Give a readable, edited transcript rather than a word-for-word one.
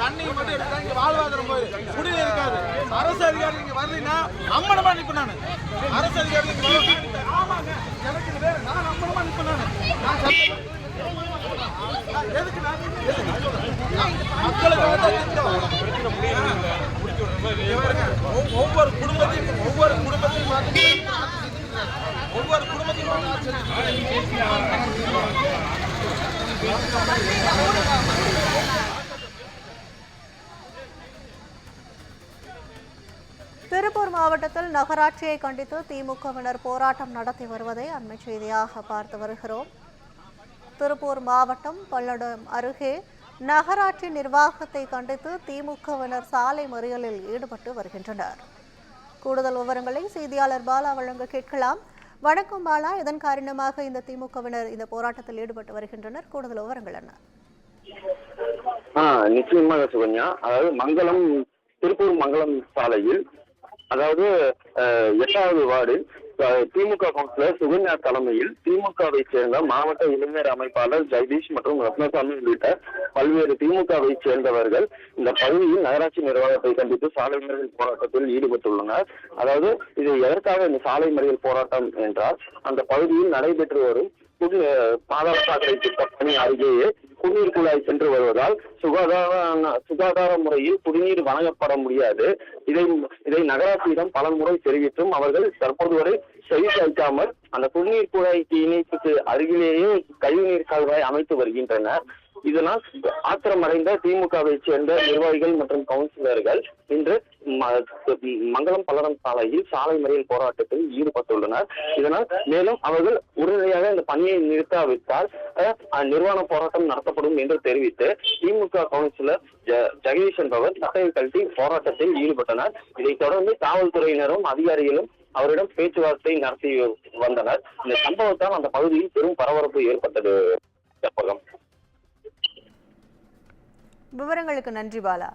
தண்ணி மட்டும் எடுத்தா இங்க வாழ்வாதாரம் போயிரு, குடிநீர் இருக்காது. அரசு அதிகாரி இங்க வரலன்னா அம்மனமா நிப்பேன் நானு. அரசு அதிகாரி ஆமாங்க, எனக்கு இது வேற, நான் அம்மனமா நிப்பேன் நானு. எதுக்கு ஒவ்வொரு குடும்பத்தையும் திருப்பூர் மாவட்டத்தில் நகராட்சியை கண்டித்து திமுகவினர் போராட்டம் நடத்தி வருவதை அண்மை செய்தியாக பார்த்து வருகிறோம். திருப்பூர் மாவட்டம் பல்லடம் அருகே நகராட்சி நிர்வாகத்தை கண்டித்து திமுகவினர் சாலை மறியலில் ஈடுபட்டு வருகின்றனர். கூடுதல் விவரங்களை செய்தியாளர் பாலா வழங்க கேட்கலாம். வணக்கம் பாலா, இதன் காரணமாக இந்த திமுகவினர் இந்த போராட்டத்தில் ஈடுபட்டு வருகின்றனர். கூடுதல் விவரங்கள் என்ன? நிச்சயமாக சுகன்யா, அதாவது திருப்பூர் மங்கலம் சாலையில், அதாவது 8வது வார்டில் திமுக கவுன்சிலர் சுகன்யா தலைமையில் திமுகவை சேர்ந்த மாவட்ட இளைஞர் அமைப்பாளர் ஜெகதீஷ் மற்றும் ரத்னசாமி உள்ளிட்ட பல்வேறு திமுகவை சேர்ந்தவர்கள் இந்த பகுதியில் நகராட்சி நிர்வாகத்தை கண்டித்து சாலை மறியல் போராட்டத்தில் ஈடுபட்டுள்ளனர். அதாவது இது எதற்காக இந்த சாலை மறியல் போராட்டம் என்றால், அந்த பகுதியில் நடைபெற்று வரும் பாதாள சாக்கடை திட்ட பணி அருகேயே குடிநீர் குழாய் சென்று வருவதால் சுகாதார முறையில் குடிநீர் வழங்கப்பட முடியாது. இதை நகராட்சியிடம் பல முறை தெரிவித்தும் அவர்கள் தற்போது வரை செவி சாய்க்காமல் அந்த குடிநீர் குழாய்க்கு இணைப்புக்கு அருகிலேயே கழிவுநீர் கால்வாய் அமைத்து வருகின்றனர். இதனால் ஆத்திரமடைந்த திமுகவை சேர்ந்த நிர்வாகிகள் மற்றும் கவுன்சிலர்கள் இன்று மங்கலம் பல்லடம் சாலையில் சாலை மறியல் போராட்டத்தில் ஈடுபட்டுள்ளனர். இதனால் மேலும் அவர்கள் உடனடியாக இந்த பணியை நிறுத்தாவிட்டால் நிர்வாண போராட்டம் நடத்தப்படும் என்று தெரிவித்து திமுக கவுன்சிலர் ஜெகதீஷ் என்பவர் சட்டையை கழட்டி போராட்டத்தில் ஈடுபட்டனர். இதைத் தொடர்ந்து காவல்துறையினரும் அதிகாரிகளும் அவரிடம் பேச்சுவார்த்தை நடத்தி வந்தனர். இந்த சம்பவத்தால் அந்த பகுதியில் பெரும் பரபரப்பு ஏற்பட்டது. விவரங்களுக்கு நன்றி பாலா.